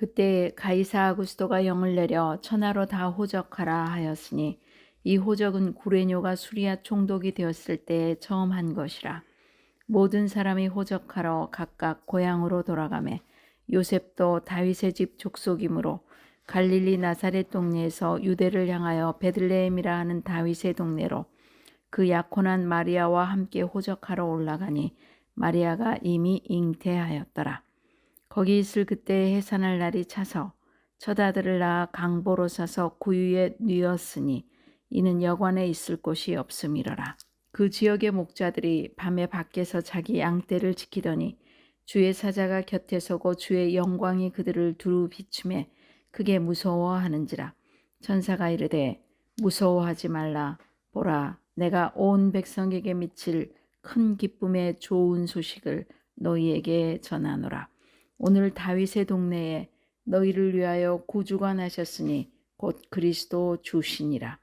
그때 가이사 아구스도가 영을 내려 천하로 다 호적하라 하였으니 이 호적은 구레뇨가 수리아 총독이 되었을 때 처음 한 것이라. 모든 사람이 호적하러 각각 고향으로 돌아가매 요셉도 다윗의 집 족속이므로 갈릴리 나사렛 동네에서 유대를 향하여 베들레헴이라 하는 다윗의 동네로 그 약혼한 마리아와 함께 호적하러 올라가니 마리아가 이미 잉태하였더라. 거기 있을 그때 해산할 날이 차서 첫 아들을 낳아 강보로 사서 구유에 뉘었으니 이는 여관에 있을 곳이 없음이러라. 그 지역의 목자들이 밤에 밖에서 자기 양떼를 지키더니 주의 사자가 곁에 서고 주의 영광이 그들을 두루 비추매 크게 무서워하는지라. 천사가 이르되 무서워하지 말라. 보라, 내가 온 백성에게 미칠 큰 기쁨의 좋은 소식을 너희에게 전하노라. 오늘 다윗의 동네에 너희를 위하여 구주가 나셨으니 곧 그리스도 주시니라.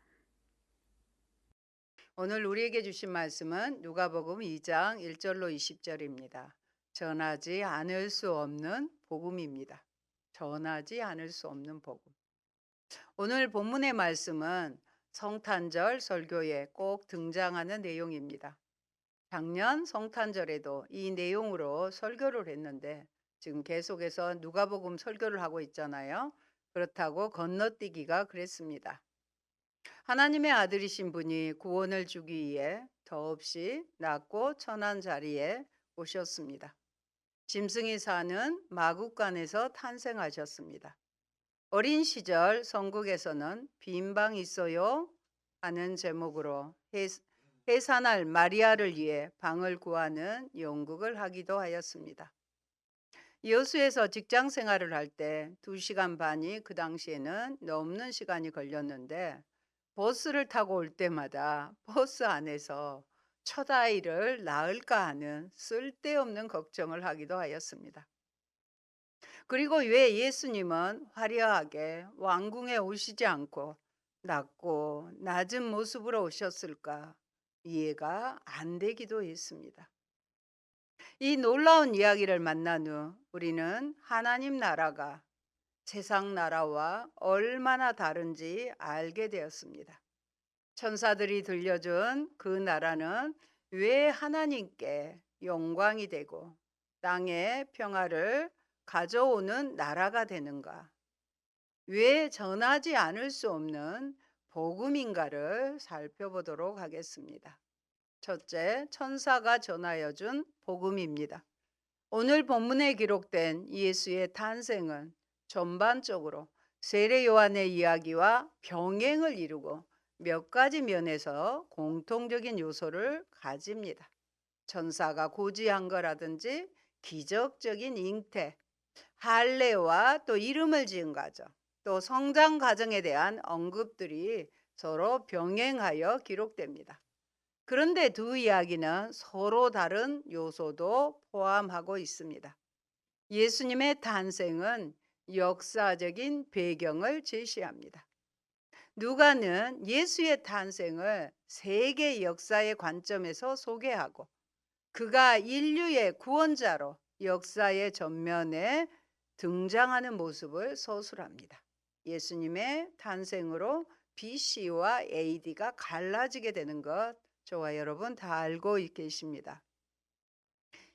오늘 우리에게 주신 말씀은 누가복음 2장 1절로 20절입니다. 전하지 않을 수 없는 복음입니다. 전하지 않을 수 없는 복음. 오늘 본문의 말씀은 성탄절 설교에 꼭 등장하는 내용입니다. 작년 성탄절에도 이 내용으로 설교를 했는데 지금 계속해서 누가복음 설교를 하고 있잖아요. 그렇다고 건너뛰기가 그랬습니다. 하나님의 아들이신 분이 구원을 주기 위해 더없이 낮고 천한 자리에 오셨습니다. 짐승이 사는 마국간에서 탄생하셨습니다. 어린 시절 선국에서는 빈 방 있어요 하는 제목으로 해산할 마리아를 위해 방을 구하는 연극을 하기도 하였습니다. 여수에서 직장 생활을 할 때 2시간 반이 그 당시에는 넘는 시간이 걸렸는데 버스를 타고 올 때마다 버스 안에서 첫 아이를 낳을까 하는 쓸데없는 걱정을 하기도 하였습니다. 그리고 왜 예수님은 화려하게 왕궁에 오시지 않고 낮고 낮은 모습으로 오셨을까 이해가 안 되기도 했습니다. 이 놀라운 이야기를 만난 후 우리는 하나님 나라가 세상 나라와 얼마나 다른지 알게 되었습니다. 천사들이 들려준 그 나라는 왜 하나님께 영광이 되고 땅의 평화를 가져오는 나라가 되는가? 왜 전하지 않을 수 없는 복음인가를 살펴보도록 하겠습니다. 첫째, 천사가 전하여 준 복음입니다. 오늘 본문에 기록된 예수의 탄생은 전반적으로 세례 요한의 이야기와 병행을 이루고 몇 가지 면에서 공통적인 요소를 가집니다. 천사가 고지한 거라든지 기적적인 잉태, 할례와 또 이름을 지은 과정, 또 성장 과정에 대한 언급들이 서로 병행하여 기록됩니다. 그런데 두 이야기는 서로 다른 요소도 포함하고 있습니다. 예수님의 탄생은 역사적인 배경을 제시합니다. 누가는 예수의 탄생을 세계 역사의 관점에서 소개하고 그가 인류의 구원자로 역사의 전면에 등장하는 모습을 서술합니다. 예수님의 탄생으로 BC와 AD가 갈라지게 되는 것 저와 여러분 다 알고 계십니다.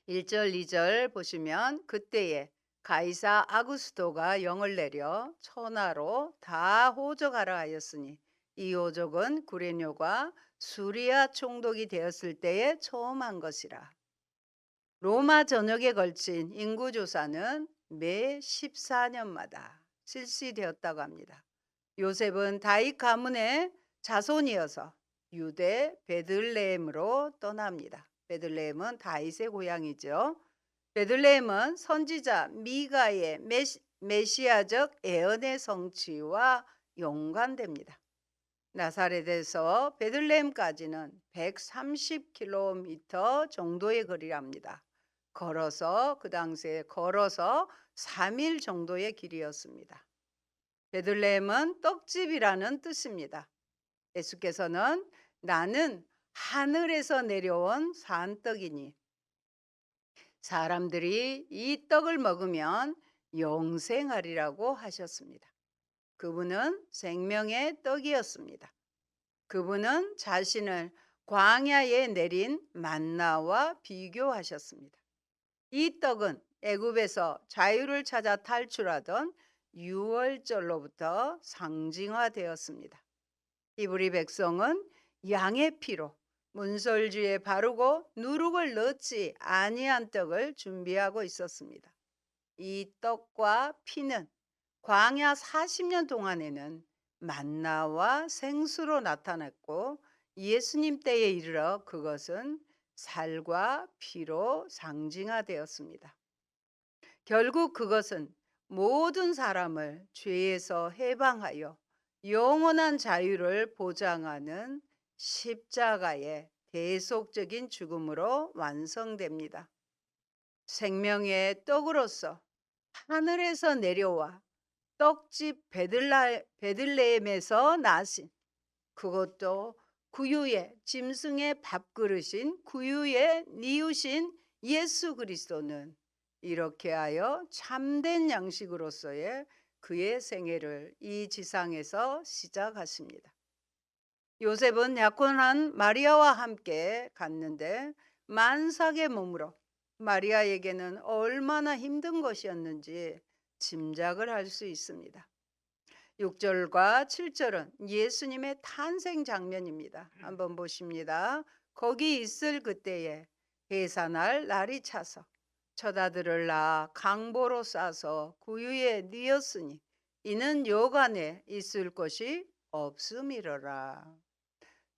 1절, 2절 보시면 그때에 가이사 아구스도가 영을 내려 천하로 다 호적하라 하였으니 이 호적은 구레뇨가 수리아 총독이 되었을 때에 처음 한 것이라. 로마 전역에 걸친 인구조사는 매 14년마다 실시되었다고 합니다. 요셉은 다윗 가문의 자손이어서 유대 베들레헴으로 떠납니다. 베들레헴은 다윗의 고향이죠. 베들레헴은 선지자 미가의 메시아적 예언의 성취와 연관됩니다. 나사렛에서 베들레헴까지는 130km 정도의 거리랍니다. 그 당시에 걸어서 3일 정도의 길이었습니다. 베들레헴은 떡집이라는 뜻입니다. 예수께서는 나는 하늘에서 내려온 산떡이니 사람들이 이 떡을 먹으면 영생하리라고 하셨습니다. 그분은 생명의 떡이었습니다. 그분은 자신을 광야에 내린 만나와 비교하셨습니다. 이 떡은 애굽에서 자유를 찾아 탈출하던 유월절로부터 상징화되었습니다. 히브리 백성은 양의 피로 문설주에 바르고 누룩을 넣지 아니한 떡을 준비하고 있었습니다. 이 떡과 피는 광야 40년 동안에는 만나와 생수로 나타났고 예수님 때에 이르러 그것은 살과 피로 상징화되었습니다. 결국 그것은 모든 사람을 죄에서 해방하여 영원한 자유를 보장하는 십자가의 대속적인 죽음으로 완성됩니다. 생명의 떡으로서 하늘에서 내려와 떡집 베들레헴에서 나신, 그것도 구유의 짐승의 밥그릇인 구유의 니우신 예수 그리스도는 이렇게 하여 참된 양식으로서의 그의 생애를 이 지상에서 시작하십니다. 요셉은 약혼한 마리아와 함께 갔는데 만삭의 몸으로 마리아에게는 얼마나 힘든 것이었는지 짐작을 할 수 있습니다. 6절과 7절은 예수님의 탄생 장면입니다. 한번 보십니다. 거기 있을 그때에 해산할 날이 차서 처자들을 낳아 강보로 싸서 구유에 뉘었으니 이는 여간에 있을 것이 없음이러라.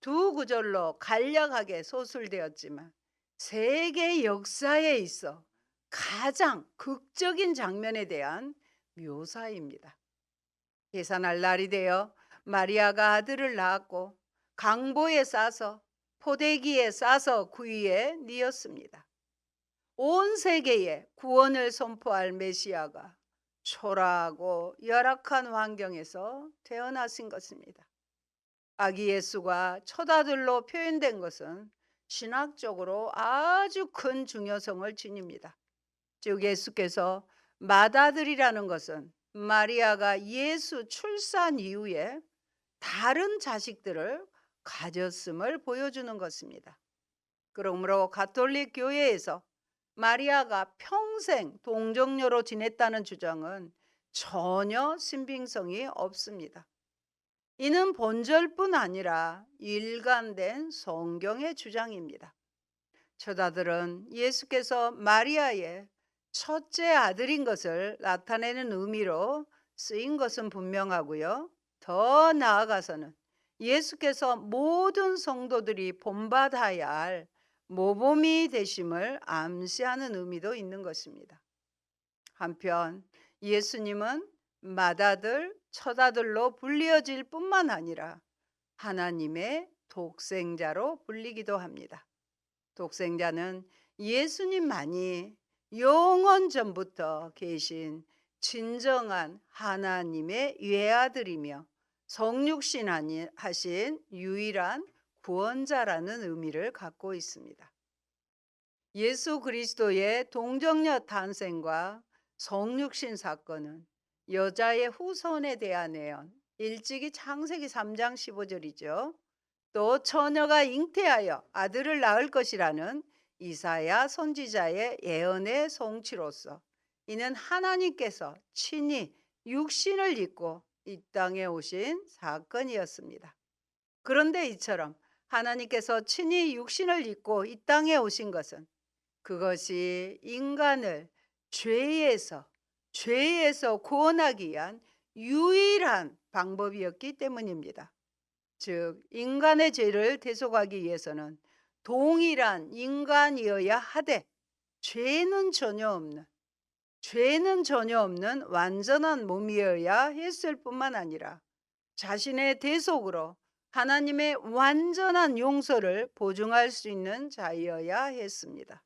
두 구절로 간략하게 소술되었지만 세계 역사에 있어 가장 극적인 장면에 대한 묘사입니다. 해산할 날이 되어 마리아가 아들을 낳았고 강보에 싸서 포대기에 싸서 구유에 뉘었습니다. 온 세계에 구원을 선포할 메시아가 초라하고 열악한 환경에서 태어나신 것입니다. 아기 예수가 처자들로 표현된 것은 신학적으로 아주 큰 중요성을 지닙니다. 즉 예수께서 맏아들이라는 것은 마리아가 예수 출산 이후에 다른 자식들을 가졌음을 보여주는 것입니다. 그러므로 가톨릭 교회에서 마리아가 평생 동정녀로 지냈다는 주장은 전혀 신빙성이 없습니다. 이는 본절뿐 아니라 일관된 성경의 주장입니다. 처자들은 예수께서 마리아의 첫째 아들인 것을 나타내는 의미로 쓰인 것은 분명하고요. 더 나아가서는 예수께서 모든 성도들이 본받아야 할 모범이 되심을 암시하는 의미도 있는 것입니다. 한편 예수님은 맏아들, 처자들로 불리어질 뿐만 아니라 하나님의 독생자로 불리기도 합니다. 독생자는 예수님만이 영원 전부터 계신 진정한 하나님의 외아들이며 성육신 하신 유일한 구원자라는 의미를 갖고 있습니다. 예수 그리스도의 동정녀 탄생과 성육신 사건은 여자의 후손에 대한 예언, 일찍이 창세기 3장 15절이죠. 또 처녀가 잉태하여 아들을 낳을 것이라는 이사야 선지자의 예언의 성취로서 이는 하나님께서 친히 육신을 입고 이 땅에 오신 사건이었습니다. 그런데 이처럼 하나님께서 친히 육신을 입고 이 땅에 오신 것은 그것이 인간을 죄에서 구원하기 위한 유일한 방법이었기 때문입니다. 즉 인간의 죄를 대속하기 위해서는 동일한 인간이어야 하되 죄는 전혀 없는 완전한 몸이어야 했을 뿐만 아니라 자신의 대속으로 하나님의 완전한 용서를 보증할 수 있는 자여야 했습니다.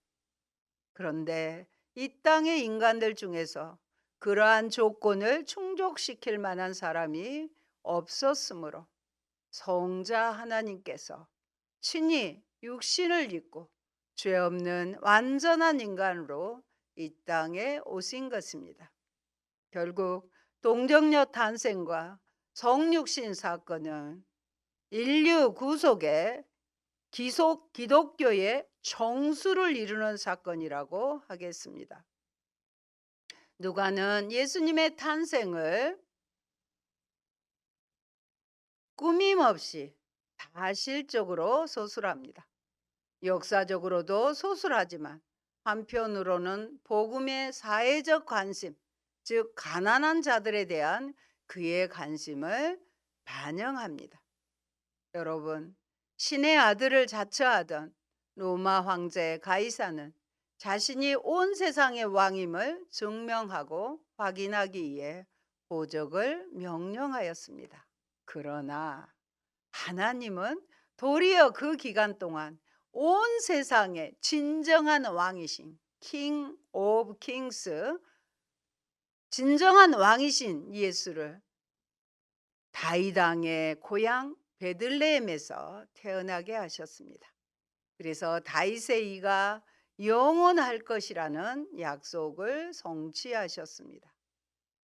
그런데 이 땅의 인간들 중에서 그러한 조건을 충족시킬 만한 사람이 없었으므로 성자 하나님께서 친히 육신을 입고 죄 없는 완전한 인간으로 이 땅에 오신 것입니다. 결국 동정녀 탄생과 성육신 사건은 인류 구속의 기독교의 정수를 이루는 사건이라고 하겠습니다. 누가는 예수님의 탄생을 꾸밈없이 사실적으로 소술합니다. 역사적으로도 소술하지만 한편으로는 복음의 사회적 관심, 즉 가난한 자들에 대한 그의 관심을 반영합니다. 여러분, 신의 아들을 자처하던 로마 황제 가이사는 자신이 온 세상의 왕임을 증명하고 확인하기 위해 보적을 명령하였습니다. 그러나 하나님은 도리어 그 기간 동안 온 세상의 진정한 왕이신 킹 오브 킹스, 진정한 왕이신 예수를 다윗왕의 고향 베들레헴에서 태어나게 하셨습니다. 그래서 다윗의 이가 영원할 것이라는 약속을 성취하셨습니다.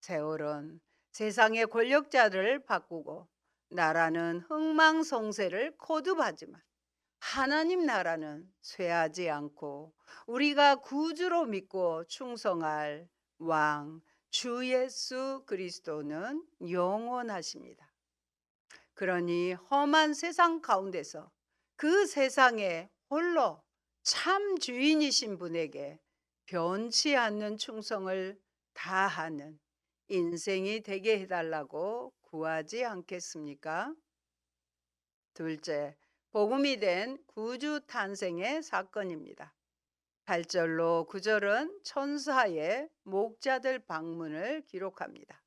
세월은 세상의 권력자를 바꾸고 나라는 흥망성쇠를 거듭하지만 하나님 나라는 쇠하지 않고 우리가 구주로 믿고 충성할 왕 주 예수 그리스도는 영원하십니다. 그러니 험한 세상 가운데서 그 세상에 홀로 참 주인이신 분에게 변치 않는 충성을 다하는 인생이 되게 해달라고 구하지 않겠습니까? 둘째, 복음이 된 구주 탄생의 사건입니다. 8절로 9절은 천사의 목자들 방문을 기록합니다.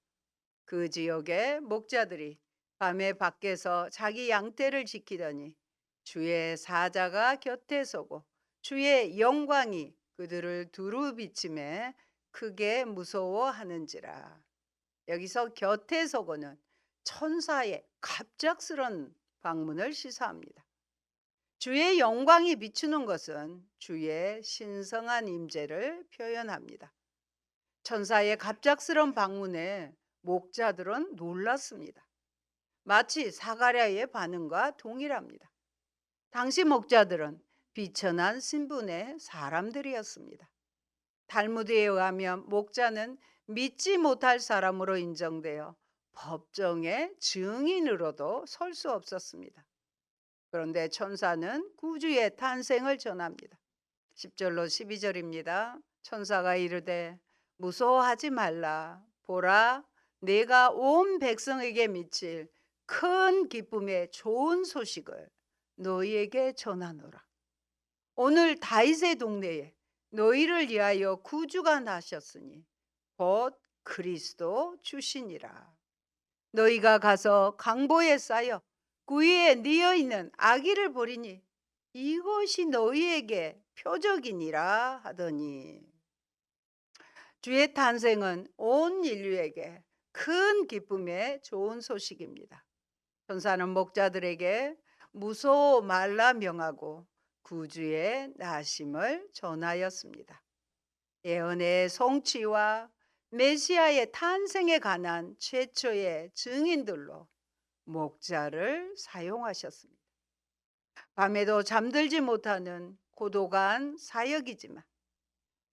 그 지역의 목자들이 밤에 밖에서 자기 양떼를 지키더니 주의 사자가 곁에 서고 주의 영광이 그들을 두루 비침에 크게 무서워하는지라. 여기서 곁에 서고는 천사의 갑작스런 방문을 시사합니다. 주의 영광이 비추는 것은 주의 신성한 임재를 표현합니다. 천사의 갑작스런 방문에 목자들은 놀랐습니다. 마치 사가랴의 반응과 동일합니다. 당시 목자들은 비천한 신분의 사람들이었습니다. 탈무드에 의하면 목자는 믿지 못할 사람으로 인정되어 법정의 증인으로도 설 수 없었습니다. 그런데 천사는 구주의 탄생을 전합니다. 10절로 12절입니다. 천사가 이르되 무서워하지 말라. 보라, 내가 온 백성에게 미칠 큰 기쁨의 좋은 소식을 너희에게 전하노라. 오늘 다윗의 동네에 너희를 위하여 구주가 나셨으니 곧 그리스도 주시니라. 너희가 가서 강보에 쌓여 구위에 뉘어 있는 아기를 보리니 이것이 너희에게 표적이니라 하더니, 주의 탄생은 온 인류에게 큰 기쁨의 좋은 소식입니다. 천사는 목자들에게 무서워 말라 명하고 구주의 나심을 전하였습니다. 예언의 성취와 메시아의 탄생에 관한 최초의 증인들로 목자를 사용하셨습니다. 밤에도 잠들지 못하는 고독한 사역이지만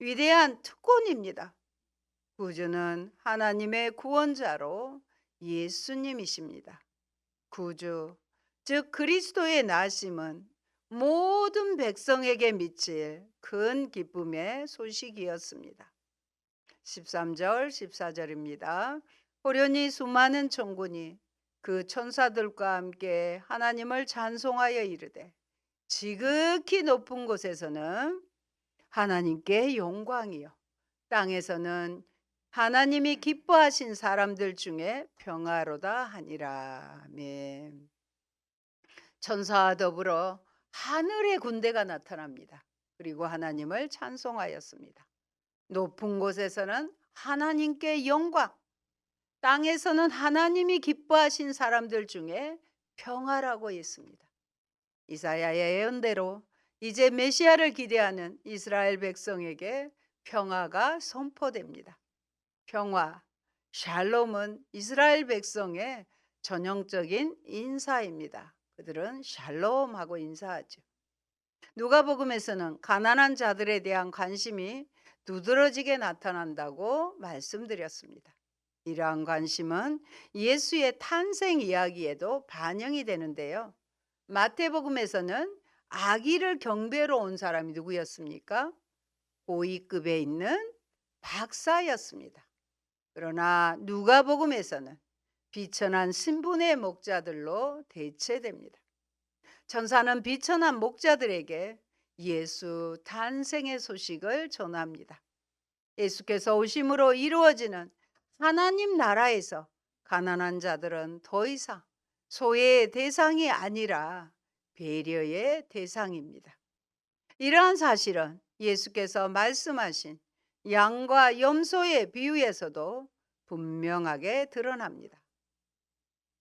위대한 특권입니다. 구주는 하나님의 구원자로 예수님이십니다. 구주, 즉 그리스도의 나심은 모든 백성에게 미칠 큰 기쁨의 소식이었습니다. 13절, 14절입니다. 호련히 수많은 천군이 그 천사들과 함께 하나님을 찬송하여 이르되 지극히 높은 곳에서는 하나님께 영광이요 땅에서는 하나님이 기뻐하신 사람들 중에 평화로다 하니라. 아멘. 천사와 더불어 하늘의 군대가 나타납니다. 그리고 하나님을 찬송하였습니다. 높은 곳에서는 하나님께 영광, 땅에서는 하나님이 기뻐하신 사람들 중에 평화라고 했습니다. 이사야의 예언대로 이제 메시아를 기대하는 이스라엘 백성에게 평화가 선포됩니다. 평화, 샬롬은 이스라엘 백성의 전형적인 인사입니다. 그들은 샬롬하고 인사하죠. 누가복음에서는 가난한 자들에 대한 관심이 두드러지게 나타난다고 말씀드렸습니다. 이러한 관심은 예수의 탄생 이야기에도 반영이 되는데요. 마태복음에서는 아기를 경배로 온 사람이 누구였습니까? 고위급에 있는 박사였습니다. 그러나 누가복음에서는 비천한 신분의 목자들로 대체됩니다. 천사는 비천한 목자들에게 예수 탄생의 소식을 전합니다. 예수께서 오심으로 이루어지는 하나님 나라에서 가난한 자들은 더 이상 소외의 대상이 아니라 배려의 대상입니다. 이러한 사실은 예수께서 말씀하신 양과 염소의 비유에서도 분명하게 드러납니다.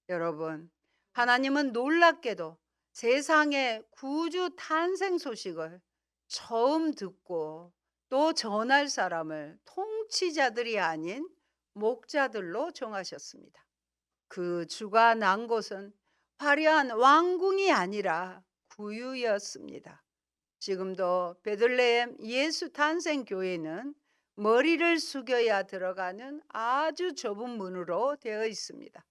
여러분, 하나님은 놀랍게도 세상의 구주 탄생 소식을 처음 듣고 또 전할 사람을 통치자들이 아닌 목자들로 정하셨습니다. 그 주가 난 곳은 화려한 왕궁이 아니라 구유였습니다. 지금도 베들레헴 예수 탄생 교회는 머리를 숙여야 들어가는 아주 좁은 문으로 되어 있습니다.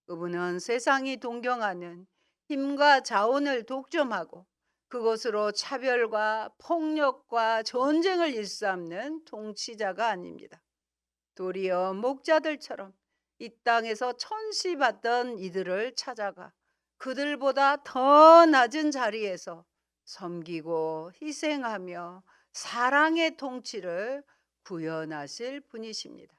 그분은 세상이 동경하는 힘과 자원을 독점하고 그것으로 차별과 폭력과 전쟁을 일삼는 통치자가 아닙니다. 도리어 목자들처럼 이 땅에서 천시받던 이들을 찾아가 그들보다 더 낮은 자리에서 섬기고 희생하며 사랑의 통치를 구현하실 분이십니다.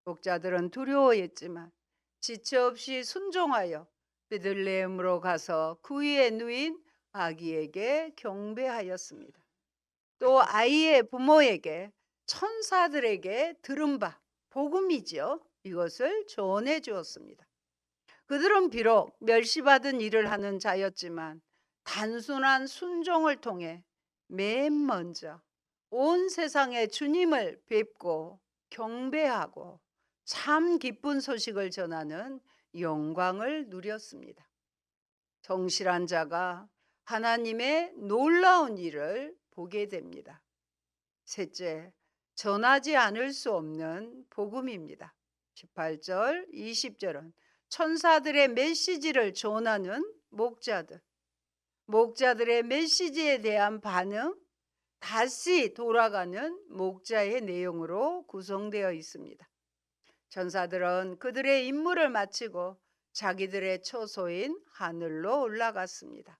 목자들은 두려워했지만 지체 없이 순종하여 베들레헴으로 가서 그 위에 누인 아기에게 경배하였습니다. 또 아이의 부모에게 천사들에게 들은 바 복음이지요. 이것을 전해 주었습니다. 그들은 비록 멸시받은 일을 하는 자였지만 단순한 순종을 통해 맨 먼저 온 세상의 주님을 뵙고 경배하고 참 기쁜 소식을 전하는 영광을 누렸습니다. 성실한 자가 하나님의 놀라운 일을 보게 됩니다. 셋째, 전하지 않을 수 없는 복음입니다. 18절, 20절은 천사들의 메시지를 전하는 목자들, 목자들의 메시지에 대한 반응, 다시 돌아가는 목자의 내용으로 구성되어 있습니다. 천사들은 그들의 임무를 마치고 자기들의 처소인 하늘로 올라갔습니다.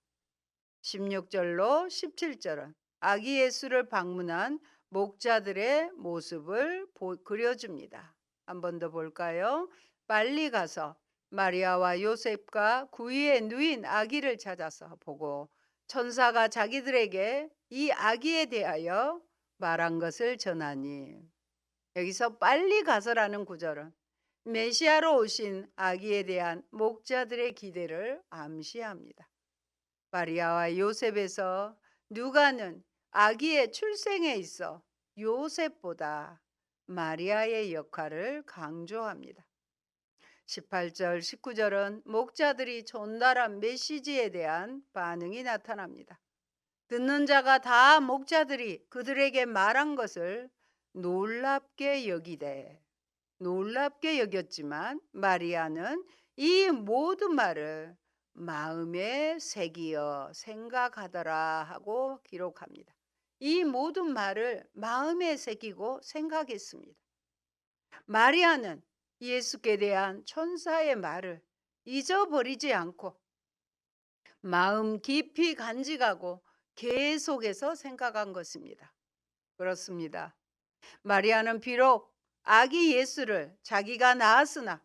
16절로 17절은 아기 예수를 방문한 목자들의 모습을 그려줍니다. 한 번 더 볼까요? 빨리 가서 마리아와 요셉과 그 위에 누인 아기를 찾아서 보고 천사가 자기들에게 이 아기에 대하여 말한 것을 전하니, 여기서 빨리 가서라는 구절은 메시아로 오신 아기에 대한 목자들의 기대를 암시합니다. 마리아와 요셉에서 누가는 아기의 출생에 있어 요셉보다 마리아의 역할을 강조합니다. 18절, 19절은 목자들이 전달한 메시지에 대한 반응이 나타납니다. 듣는 자가 다 목자들이 그들에게 말한 것을 놀랍게 여겼지만 마리아는 이 모든 말을 마음에 새기어 생각하더라 하고 기록합니다. 이 모든 말을 마음에 새기고 생각했습니다. 마리아는 예수께 대한 천사의 말을 잊어버리지 않고 마음 깊이 간직하고 계속해서 생각한 것입니다. 그렇습니다. 마리아는 비록 아기 예수를 자기가 낳았으나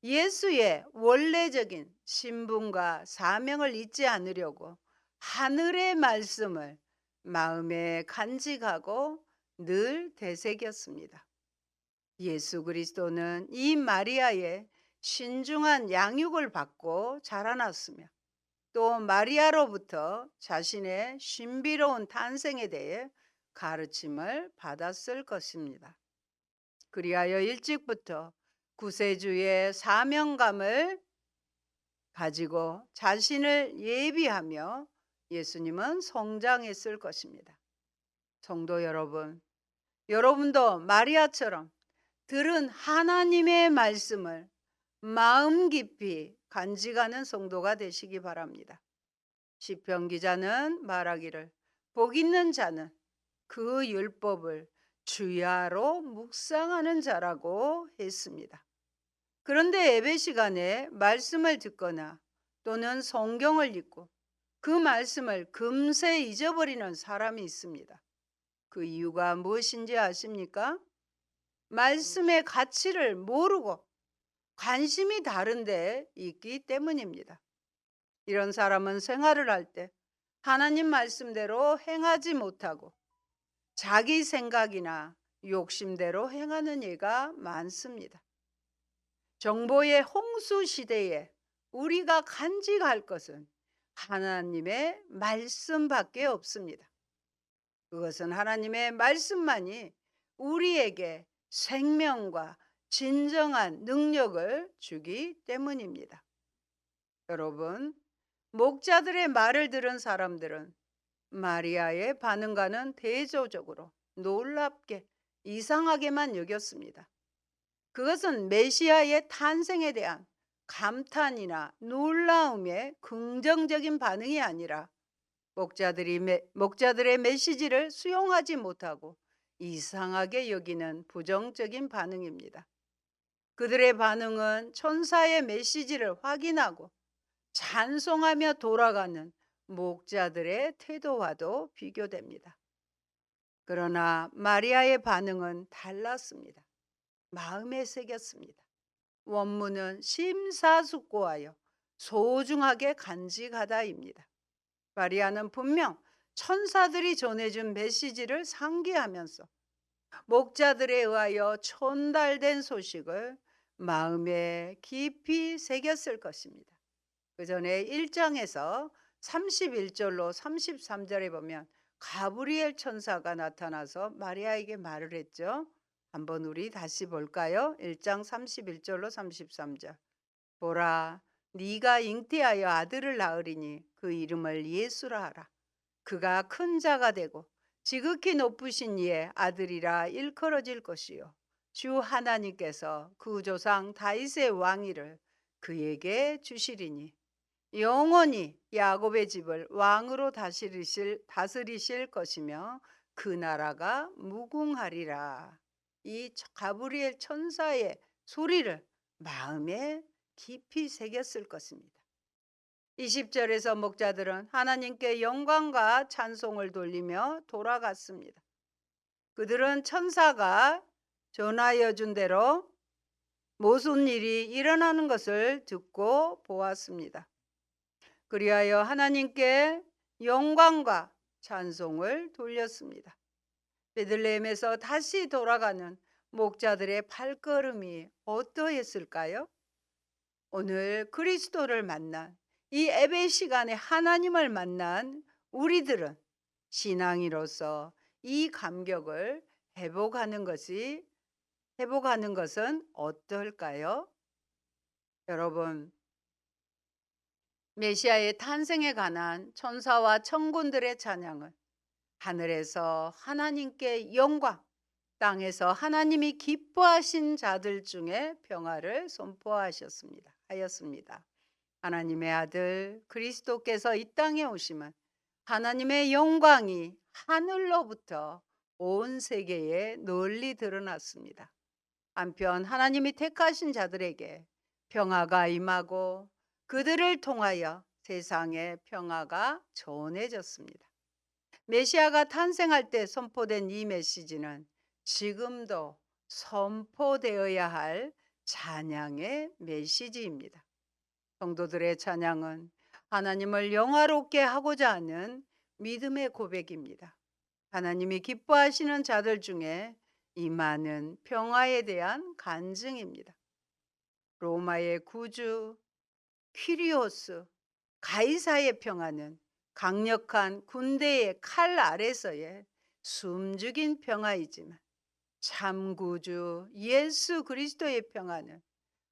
예수의 원래적인 신분과 사명을 잊지 않으려고 하늘의 말씀을 마음에 간직하고 늘 되새겼습니다. 예수 그리스도는 이 마리아의 신중한 양육을 받고 자라났으며 또 마리아로부터 자신의 신비로운 탄생에 대해 가르침을 받았을 것입니다. 그리하여 일찍부터 구세주의 사명감을 가지고 자신을 예비하며 예수님은 성장했을 것입니다. 성도 여러분, 여러분도 마리아처럼 들은 하나님의 말씀을 마음 깊이 간직하는 성도가 되시기 바랍니다. 시편 기자는 말하기를 복 있는 자는 그 율법을 주야로 묵상하는 자라고 했습니다. 그런데 예배 시간에 말씀을 듣거나 또는 성경을 읽고 그 말씀을 금세 잊어버리는 사람이 있습니다. 그 이유가 무엇인지 아십니까? 말씀의 가치를 모르고 관심이 다른데 있기 때문입니다. 이런 사람은 생활을 할 때 하나님 말씀대로 행하지 못하고 자기 생각이나 욕심대로 행하는 예가 많습니다. 정보의 홍수 시대에 우리가 간직할 것은 하나님의 말씀밖에 없습니다. 그것은 하나님의 말씀만이 우리에게 생명과 진정한 능력을 주기 때문입니다. 여러분, 목자들의 말을 들은 사람들은 마리아의 반응과는 대조적으로 놀랍게 이상하게만 여겼습니다. 그것은 메시아의 탄생에 대한 감탄이나 놀라움의 긍정적인 반응이 아니라 목자들의 메시지를 수용하지 못하고 이상하게 여기는 부정적인 반응입니다. 그들의 반응은 천사의 메시지를 확인하고 찬송하며 돌아가는 목자들의 태도와도 비교됩니다. 그러나 마리아의 반응은 달랐습니다. 마음에 새겼습니다. 원문은 심사숙고하여 소중하게 간직하다입니다. 마리아는 분명 천사들이 전해준 메시지를 상기하면서 목자들에 의하여 전달된 소식을 마음에 깊이 새겼을 것입니다. 그 전에 1장에서 31절로 33절에 보면 가브리엘 천사가 나타나서 마리아에게 말을 했죠. 한번 우리 다시 볼까요? 1장 31절로 33절. 보라, 네가 잉태하여 아들을 낳으리니 그 이름을 예수라 하라. 그가 큰 자가 되고 지극히 높으신 이의 아들이라 일컬어질 것이요 주 하나님께서 그 조상 다윗의 왕위를 그에게 주시리니 영원히 야곱의 집을 왕으로 다스리실 것이며 그 나라가 무궁하리라. 이 가브리엘 천사의 소리를 마음에 깊이 새겼을 것입니다. 20절에서 목자들은 하나님께 영광과 찬송을 돌리며 돌아갔습니다. 그들은 천사가 전하여 준 대로 모든 일이 일어나는 것을 듣고 보았습니다. 그리하여 하나님께 영광과 찬송을 돌렸습니다. 베들레헴에서 다시 돌아가는 목자들의 발걸음이 어떠했을까요? 오늘 그리스도를 만난 이 예배 시간에 하나님을 만난 우리들은 신앙이로서 이 감격을 회복하는 것은 어떨까요? 여러분, 메시아의 탄생에 관한 천사와 천군들의 찬양은 하늘에서 하나님께 영광, 땅에서 하나님이 기뻐하신 자들 중에 평화를 선포하였습니다. 하나님의 아들 그리스도께서 이 땅에 오심은 하나님의 영광이 하늘로부터 온 세계에 널리 드러났습니다. 한편 하나님이 택하신 자들에게 평화가 임하고 그들을 통하여 세상에 평화가 전해졌습니다. 메시아가 탄생할 때 선포된 이 메시지는 지금도 선포되어야 할 찬양의 메시지입니다. 성도들의 찬양은 하나님을 영화롭게 하고자 하는 믿음의 고백입니다. 하나님이 기뻐하시는 자들 중에 임하는 평화에 대한 간증입니다. 로마의 구주 퀴리오스 가이사의 평화는 강력한 군대의 칼 아래서의 숨죽인 평화이지만 참 구주 예수 그리스도의 평안은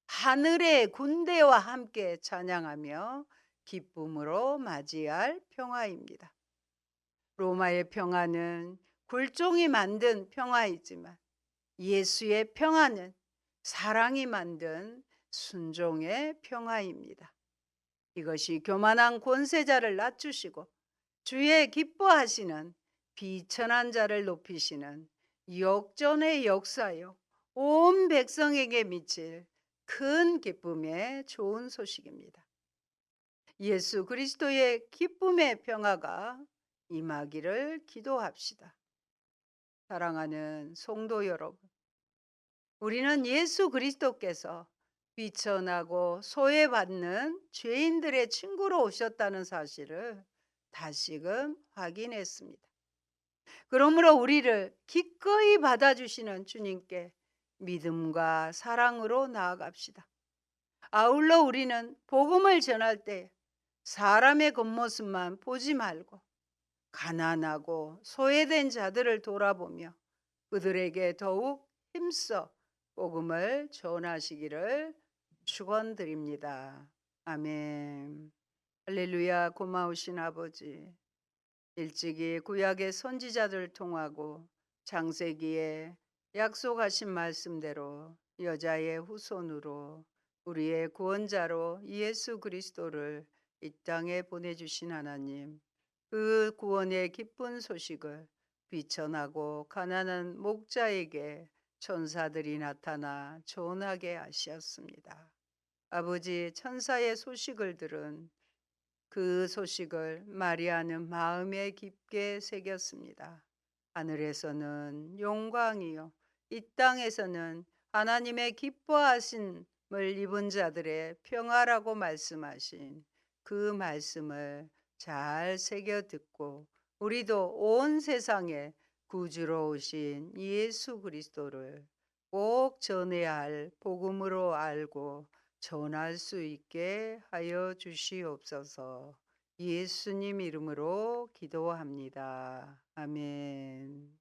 하늘의 군대와 함께 찬양하며 기쁨으로 맞이할 평화입니다. 로마의 평화는 굴종이 만든 평화이지만 예수의 평화는 사랑이 만든 순종의 평화입니다. 이것이 교만한 권세자를 낮추시고 주의 기뻐하시는 비천한 자를 높이시는 역전의 역사요. 온 백성에게 미칠 큰 기쁨의 좋은 소식입니다. 예수 그리스도의 기쁨의 평화가 임하기를 기도합시다. 사랑하는 성도 여러분, 우리는 예수 그리스도께서 비천하고 소외받는 죄인들의 친구로 오셨다는 사실을 다시금 확인했습니다. 그러므로 우리를 기꺼이 받아주시는 주님께 믿음과 사랑으로 나아갑시다. 아울러 우리는 복음을 전할 때 사람의 겉모습만 보지 말고 가난하고 소외된 자들을 돌아보며 그들에게 더욱 힘써 복음을 전하시기를 축원드립니다. 아멘. 할렐루야. 고마우신 아버지, 일찍이 구약의 선지자들 통하고 창세기에 약속하신 말씀대로 여자의 후손으로 우리의 구원자로 예수 그리스도를 이 땅에 보내주신 하나님, 그 구원의 기쁜 소식을 비천하고 가난한 목자에게 천사들이 나타나 전하게 하셨습니다. 아버지, 천사의 소식을 들은 그 소식을 마리아는 마음에 깊게 새겼습니다. 하늘에서는 영광이요, 이 땅에서는 하나님의 기뻐하심을 입은 자들의 평화라고 말씀하신 그 말씀을 잘 새겨 듣고 우리도 온 세상에 구주로 오신 예수 그리스도를 꼭 전해야 할 복음으로 알고 전할 수 있게 하여 주시옵소서. 예수님 이름으로 기도합니다. 아멘.